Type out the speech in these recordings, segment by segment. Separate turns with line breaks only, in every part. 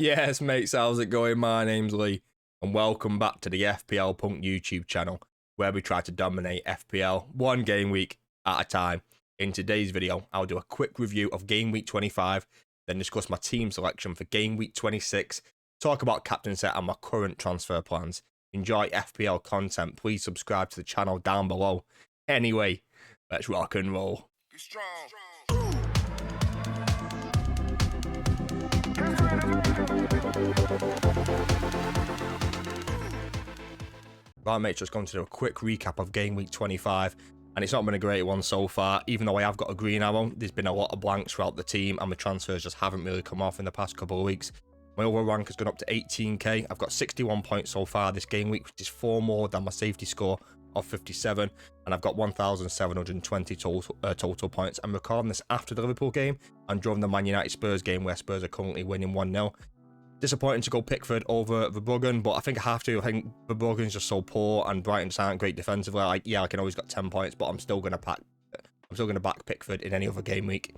Yes, mates, how's it going? My name's Lee, and welcome back to the FPL Punk YouTube channel, where we try to dominate FPL one game week at a time. In today's video, I'll do a quick review of game week 25, then discuss my team selection for game week 26, talk about captaincy and my current transfer plans. Enjoy FPL content, please subscribe to the channel down below. Anyway, let's rock and roll.
Be strong.
Right, mate, just going to do a quick recap of game week 25, and it's not been a great one so far. Even though I have got a green arrow, there's been a lot of blanks throughout the team, and my transfers just haven't really come off in the past couple of weeks. My overall rank has gone up to 18k. I've got 61 points so far this game week, which is 4 more than my safety score of 57, and I've got 1,720 total points. I'm recording this after the Liverpool game and during the Man United Spurs game, where Spurs are currently winning 1-0. Disappointing to go Pickford over Verbruggen, but I think I have to. I think Verbruggen's just so poor, and Brighton just aren't great defensively. Like, yeah, I can always got 10 points, but I'm still gonna back Pickford in any other game week.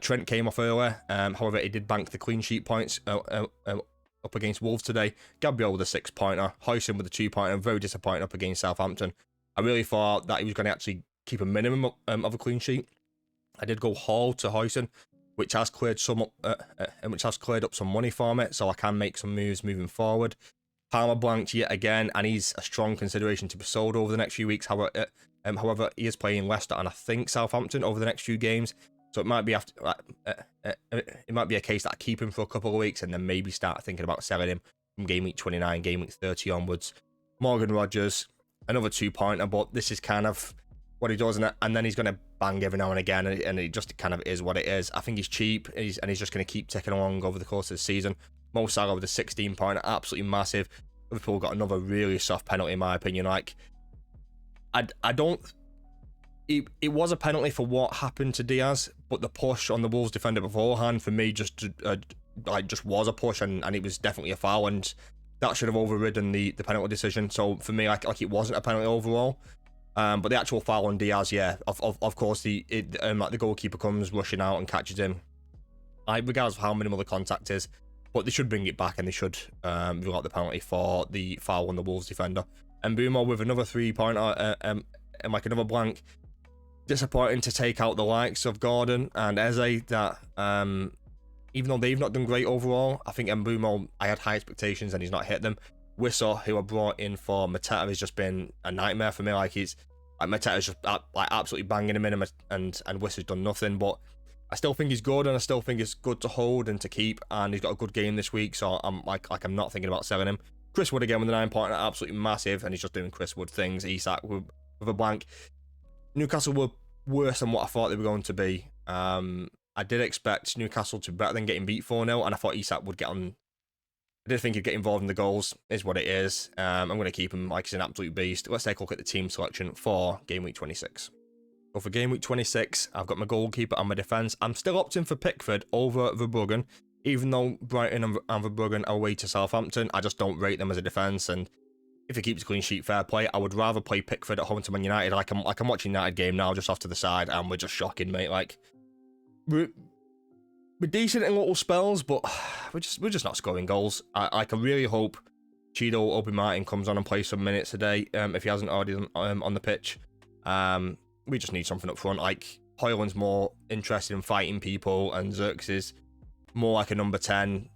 Trent came off earlier. However, he did bank the clean sheet points up against Wolves today. Gabriel with a 6-pointer, Huijsen with a 2-pointer. Very disappointing up against Southampton. I really thought that he was going to actually keep a minimum of a clean sheet. I did go Hall to Huijsen, which has cleared up some money for me, so I can make some moves moving forward. Palmer blanked yet again, and he's a strong consideration to be sold over the next few weeks. However, he is playing Leicester and I think Southampton over the next few games, so it might be it might be a case that I keep him for a couple of weeks and then maybe start thinking about selling him from game week 29, game week 30 onwards. Morgan Rogers, another 2-pointer, but this is kind of what he does, and then he's going to bang every now and again, and it just kind of is what it is. I think he's cheap, and he's just going to keep ticking along over the course of the season. Mo Salah with a 16-pointer, absolutely massive. Liverpool got another really soft penalty, in my opinion. Like, I don't. It was a penalty for what happened to Diaz, but the push on the Wolves defender beforehand, for me, just was a push, and it was definitely a foul, and that should have overridden the penalty decision. So for me, like it wasn't a penalty overall. But the actual foul on Diaz, yeah, of course, the goalkeeper comes rushing out and catches him. Regardless of how minimal the contact is, but they should bring it back, and they should rule out the penalty for the foul on the Wolves defender. And Mbeumo with another 3-pointer, and like another blank. Disappointing to take out the likes of Gordon and Eze, that even though they've not done great overall, I think Mbeumo, I had high expectations and he's not hit them. Wissa, who I brought in for Mateta, has just been a nightmare for me. Mateta's just absolutely banging him in, and Wissa's done nothing. But I still think he's good, and I still think it's good to hold and to keep. And he's got a good game this week, so I'm not thinking about selling him. Chris Wood again with a 9-pointer, absolutely massive, and he's just doing Chris Wood things. Isak with a blank. Newcastle were worse than what I thought they were going to be. I did expect Newcastle to be better than getting beat 4-0, and I thought Isak would get on. I did think he'd get involved in the goals, is what it is. I'm going to keep him like he's an absolute beast. Let's take a look at the team selection for game week 26. So for game week 26, I've got my goalkeeper and my defence. I'm still opting for Pickford over Verbruggen, even though Brighton and Verbruggen are away to Southampton. I just don't rate them as a defence, and if he keeps a clean sheet, fair play. I would rather play Pickford at home to Man United. I'm watching United game now, just off to the side, and we're just shocking, mate. Like, we're decent in little spells, but we're just not scoring goals. I can really hope Chido Obi Martin comes on and plays some minutes today, if he hasn't already on the pitch. We just need something up front. Like, Højlund's more interested in fighting people, and Zirkzee is more like a number 10,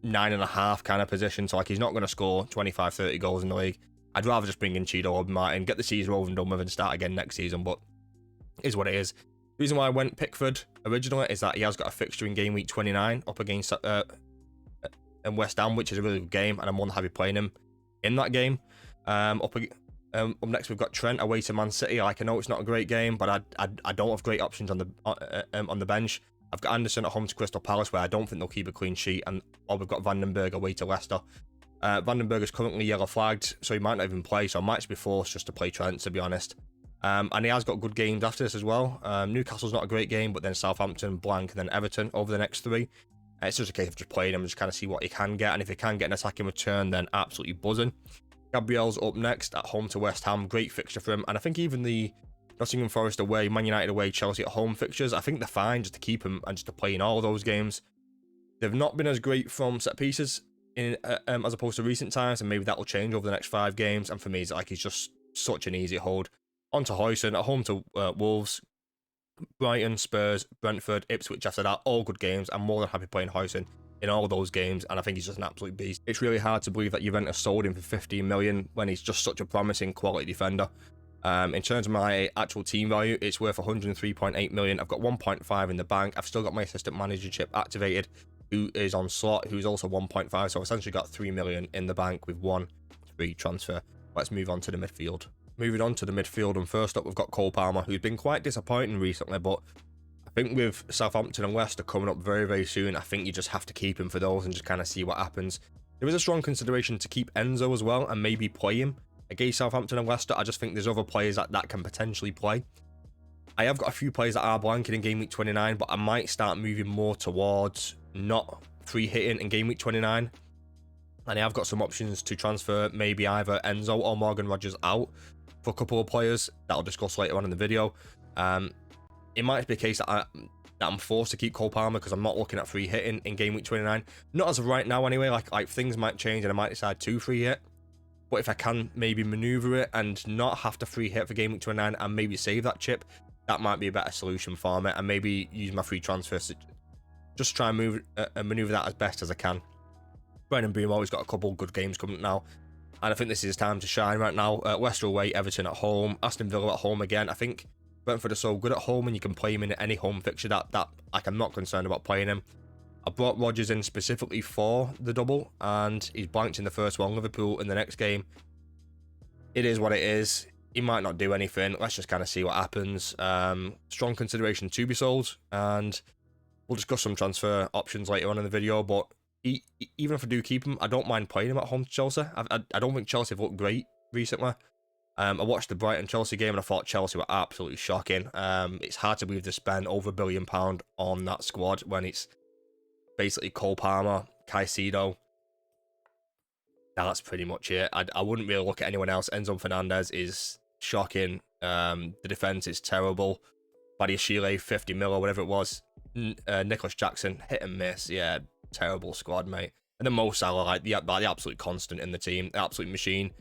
9.5 kind of position. So like, he's not going to score 25-30 goals in the league. I'd rather just bring in Chido Obi Martin, get the season over and done with, and start again next season. But it is what it is. The reason why I went Pickford originally is that he has got a fixture in game week 29 up against West Ham, which is a really good game, and I'm more than happy playing him in that game. Up next, we've got Trent away to Man City. Like, I know it's not a great game, but I don't have great options on the bench. I've got Anderson at home to Crystal Palace, where I don't think they'll keep a clean sheet, or we've got Vandenberg away to Leicester. Vandenberg is currently yellow flagged, so he might not even play, so I might just be forced just to play Trent, to be honest. And he has got good games after this as well. Newcastle's not a great game, but then Southampton, blank, and then Everton over the next 3. It's just a case of just playing him and just kind of see what he can get, and if he can get an attacking return, then absolutely buzzing. Gabriel's up next at home to West Ham. Great fixture for him, and I think even the Nottingham Forest away, Man United away, Chelsea at home fixtures, I think they're fine just to keep him and just to play in all those games. They've not been as great from set pieces as opposed to recent times, and maybe that will change over the next 5 games. And for me, it's like he's just such an easy hold. On to Højsund, at home to Wolves, Brighton, Spurs, Brentford, Ipswich after that, all good games. I'm more than happy playing Højsund in all of those games, and I think he's just an absolute beast. It's really hard to believe that Juventus sold him for 15 million when he's just such a promising quality defender. In terms of my actual team value, it's worth 103.8 million. I've got 1.5 in the bank. I've still got my assistant managership activated, who is on slot, who's also 1.5. So I've essentially got 3 million in the bank with 1 free transfer. Let's move on to the midfield. Moving on to the midfield, and first up, we've got Cole Palmer, who's been quite disappointing recently, but I think with Southampton and Leicester coming up very, very soon, I think you just have to keep him for those and just kind of see what happens. There is a strong consideration to keep Enzo as well and maybe play him against Southampton and Leicester. I just think there's other players that can potentially play. I have got a few players that are blanking in game week 29, but I might start moving more towards not free hitting in game week 29. And I have got some options to transfer maybe either Enzo or Morgan Rogers out for a couple of players that I'll discuss later on in the video. It might be a case that I'm forced to keep Cole Palmer because I'm not looking at free hitting in game week 29. Not as of right now anyway, like things might change and I might decide to free hit. But if I can maybe maneuver it and not have to free hit for game week 29 and maybe save that chip, that might be a better solution for me, and maybe use my free transfers to just try and maneuver that as best as I can. Brennan Boom has got a couple good games coming now, and I think this is his time to shine right now. Leicester away, Everton at home, Aston Villa at home again. I think Brentford are so good at home, and you can play him in any home fixture that like I'm not concerned about playing him. I brought Rodgers in specifically for the double, and he's blanked in the first one. Liverpool in the next game. It is what it is. He might not do anything. Let's just kind of see what happens. Strong consideration to be sold, and we'll discuss some transfer options later on in the video. But even if I do keep him, I don't mind playing him at home to Chelsea. I don't think Chelsea have looked great recently. I watched the Brighton-Chelsea game and I thought Chelsea were absolutely shocking. It's hard to believe they spend over £1 billion on that squad when it's basically Cole Palmer, Caicedo. That's pretty much it. I wouldn't really look at anyone else. Enzo Fernandez is shocking. The defense is terrible. Badiashile, 50 mil or whatever it was. Nicholas Jackson, hit and miss. Yeah, terrible squad, mate. And then Mo Salah, like the absolute constant in the team, the absolute machine.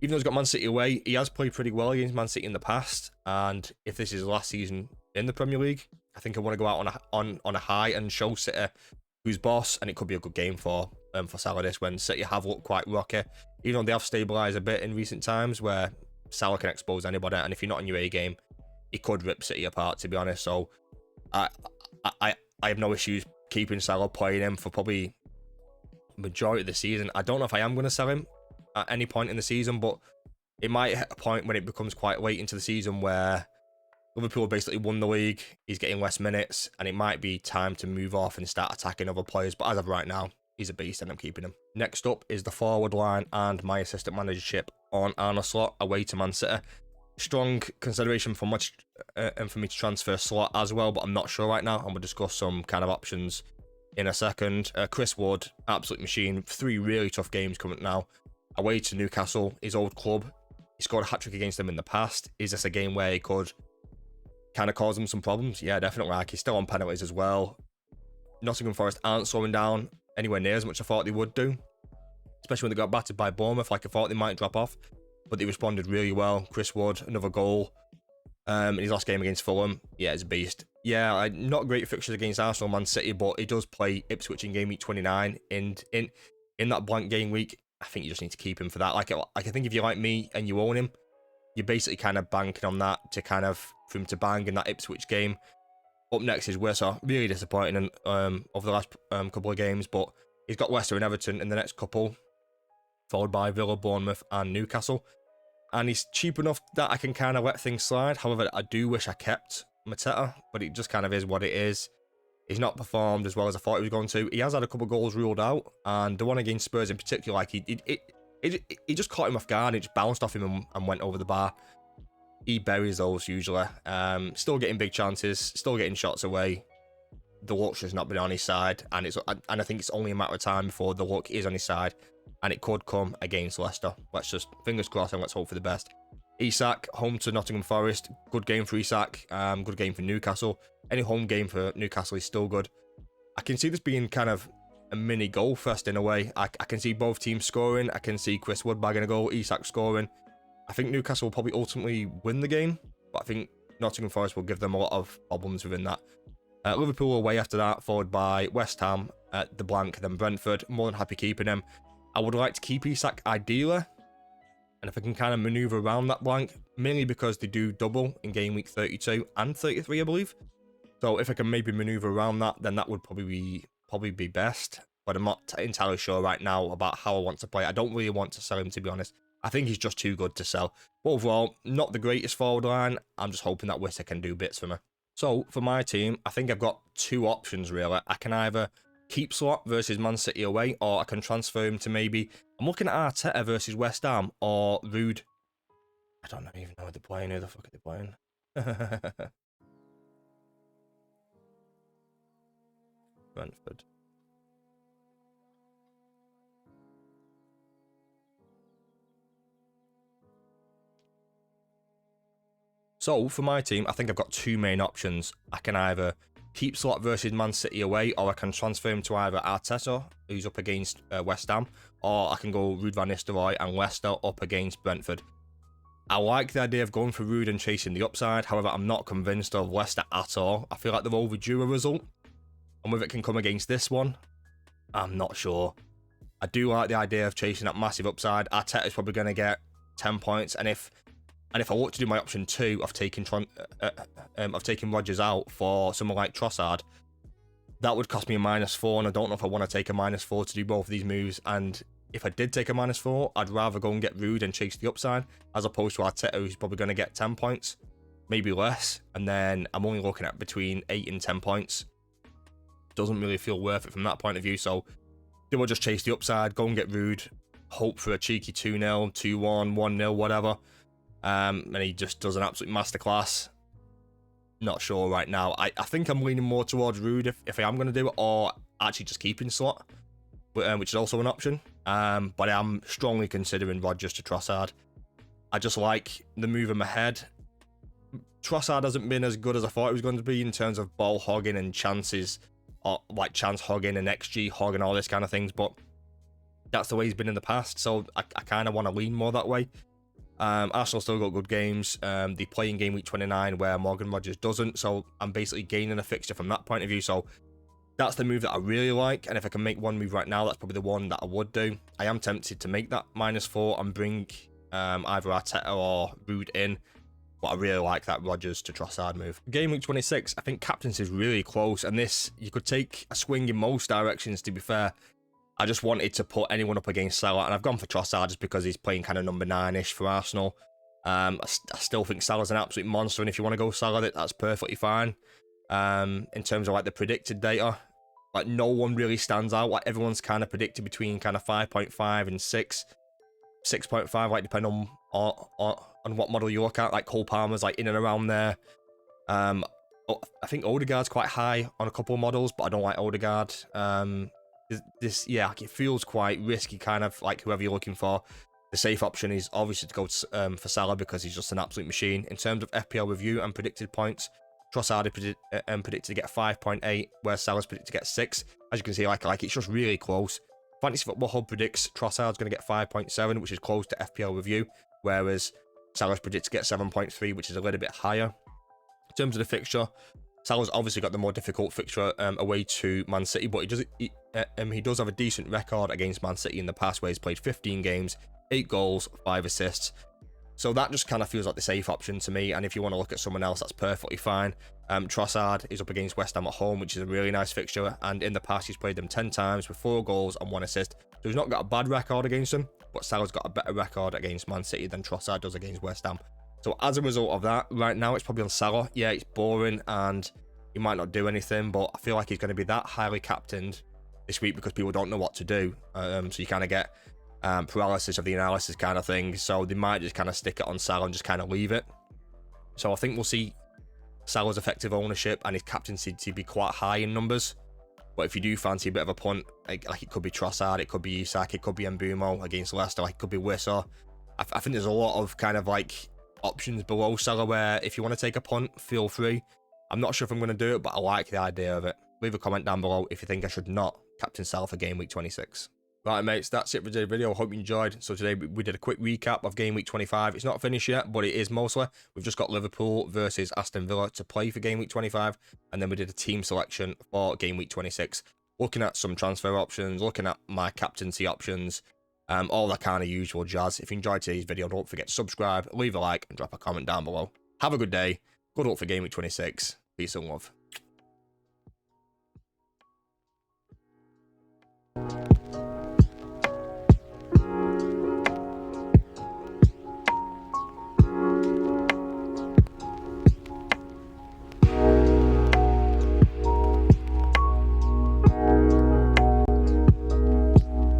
Even though he's got Man City away, he has played pretty well against Man City in the past. And if this is his last season in the Premier League, I think I want to go out on a high and show City who's boss. And it could be a good game for Salah this, when City have looked quite rocky. Even though they have stabilised a bit in recent times, where Salah can expose anybody. And if you're not in your A game, he could rip City apart, to be honest. So I have no issues keeping Salah, playing him for probably majority of the season. I don't know if I am going to sell him at any point in the season, but it might hit a point when it becomes quite late into the season where Liverpool basically won the league, he's getting less minutes, and it might be time to move off and start attacking other players. But as of right now, he's a beast and I'm keeping him. Next up is the forward line and my assistant managership on Arne Slot away to Man City. Strong consideration for much and for me to transfer Slot as well, but I'm not sure right now, and we'll discuss some kind of options in a second. Chris Wood, absolute machine. 3 really tough games coming now. Away to Newcastle, his old club. He scored a hat-trick against them in the past. Is this a game where he could kind of cause them some problems? Yeah, definitely. Like, he's still on penalties as well. Nottingham Forest aren't slowing down anywhere near as much as I thought they would do, especially when they got battered by Bournemouth. Like, I thought they might drop off, but they responded really well. Chris Wood, another goal in his last game against Fulham. Yeah, it's a beast. Yeah, not great fixtures against Arsenal, Man City, but he does play Ipswich in game week 29. And in that blank game week, I think you just need to keep him for that. Like I think if you're like me and you own him, you're basically kind of banking on that to kind of for him to bang in that Ipswich game. Up next is Wissa. Really disappointing over the last couple of games, but he's got Leicester and Everton in the next couple, followed by Villa, Bournemouth and Newcastle. And he's cheap enough that I can kind of let things slide. However, I do wish I kept Mateta, but it just kind of is what it is. He's not performed as well as I thought he was going to. He has had a couple of goals ruled out, and the one against Spurs in particular, like he just caught him off guard. It just bounced off him and went over the bar. He buries those usually. Still getting big chances, still getting shots away. The luck's just not been on his side, and I think it's only a matter of time before the luck is on his side, and it could come against Leicester. Let's just fingers crossed and let's hope for the best. Isak, home to Nottingham Forest. Good game for Isak. Good game for Newcastle. Any home game for Newcastle is still good. I can see this being kind of a mini goal fest in a way. I can see both teams scoring. I can see Chris Wood bagging a goal, Isak scoring. I think Newcastle will probably ultimately win the game, but I think Nottingham Forest will give them a lot of problems within that. Liverpool away after that, followed by West Ham at the blank, then Brentford. More than happy keeping him. I would like to keep Isak ideally, and if I can kind of maneuver around that blank, mainly because they do double in game week 32 and 33, I believe. So if I can maybe maneuver around that, then that would probably be best. But I'm not entirely sure right now about how I want to play. I don't really want to sell him, to be honest. I think he's just too good to sell. But overall, not the greatest forward line. I'm just hoping that Witter can do bits for me. So for my team, I think I've got two options really. I can either keep Slot versus Man City away, or I can transfer him to maybe... I'm looking at Arteta versus West Ham, or Rude. I don't even know what they're playing. Who the fuck are they playing? Brentford. So for my team, I think I've got two main options. I can either keep Slot versus Man City away, or I can transfer him to either Arteta, who's up against West Ham, or I can go Ruud van Nistelrooy and Leicester up against Brentford. I like the idea of going for Ruud and chasing the upside. However, I'm not convinced of Leicester at all. I feel like they've overdue a result, and whether it can come against this one, I'm not sure. I do like the idea of chasing that massive upside. Arteta's probably going to get 10 points, and if I want to do my option 2 of taking Rodgers out for someone like Trossard, that would cost me a -4, and I don't know if I want to take a -4 to do both of these moves. And if I did take a -4, I'd rather go and get Ruud and chase the upside, as opposed to Arteta, who's probably going to get 10 points, maybe less, and then I'm only looking at between 8 and 10 points. Doesn't really feel worth it from that point of view. So do I just chase the upside, go and get Ruud, hope for a cheeky 2-0, 2-1, 1-0, whatever, and he just does an absolute masterclass? Not sure right now. I think I'm leaning more towards Ruud if I am going to do it, or actually just keeping Slot, which is also an option. But I am strongly considering Rodgers to Trossard. I just like the move in my head. Trossard hasn't been as good as I thought he was going to be in terms of ball hogging and chances, or like chance hogging and XG hogging, all this kind of things, but that's the way he's been in the past, so I kind of want to lean more that way. Arsenal still got good games. They play in game week 29 where Morgan Rodgers doesn't, so I'm basically gaining a fixture from that point of view. So that's the move that I really like, and if I can make one move right now, that's probably the one that I would do. I am tempted to make that -4 and bring either Arteta or Ruud in, but I really like that Rodgers to Trossard move. Game week 26, I think Captaincy is really close, and this, you could take a swing in most directions, to be fair. I just wanted to put anyone up against Salah, and I've gone for Trossard just because he's playing kind of number 9-ish for Arsenal. I still think Salah's an absolute monster, and if you want to go Salah, that's perfectly fine. In terms of like the predicted data, like no one really stands out. Like everyone's kind of predicted between kind of 5.5 and 6, 6.5, like depending on what model you look at. Like Cole Palmer's like in and around there. I think Odegaard's quite high on a couple of models, but I don't like Odegaard. It feels quite risky, kind of like whoever you're looking for. The safe option is obviously to go for Salah because he's just an absolute machine. In terms of FPL review and predicted points, Trossard predicted to get 5.8, whereas Salah's predicted to get 6. As you can see, like it's just really close. Fantasy Football Hub predicts Trossard's going to get 5.7, which is close to FPL review, whereas Salah's predicted to get 7.3, which is a little bit higher. In terms of the fixture, Salah's obviously got the more difficult fixture away to Man City, but he does have a decent record against Man City in the past, where he's played 15 games, 8 goals, 5 assists. So that just kind of feels like the safe option to me, and if you want to look at someone else, that's perfectly fine. Trossard is up against West Ham at home, which is a really nice fixture, and in the past he's played them 10 times with 4 goals and 1 assist. So he's not got a bad record against them, but Salah's got a better record against Man City than Trossard does against West Ham. So as a result of that, right now it's probably on Salah. Yeah, it's boring and he might not do anything, but I feel like he's going to be that highly captained this week because people don't know what to do. So you kind of get paralysis of the analysis kind of thing. So they might just kind of stick it on Salah and just kind of leave it. So I think we'll see Salah's effective ownership and his captaincy to be quite high in numbers. But if you do fancy a bit of a punt, like it could be Trossard, it could be Isak, it could be Mbeumo against Leicester, like it could be Wissa. I think there's a lot of kind of like options below Salah where if you want to take a punt, feel free. I'm not sure if I'm going to do it, but I like the idea of it. leave a comment down below if you think I should not captain Salah for game week 26. Right, mates, that's it for today's video. Hope you enjoyed. So today we did a quick recap of game week 25. It's not finished yet, but it is mostly. We've just got Liverpool versus Aston Villa to play for game week 25, and then we did a team selection for game week 26, looking at some transfer options, looking at my captaincy options, all that kind of usual jazz. If you enjoyed today's video, don't forget to subscribe, leave a like, and drop a comment down below. Have a good day. Good luck for game week 26. Peace and love.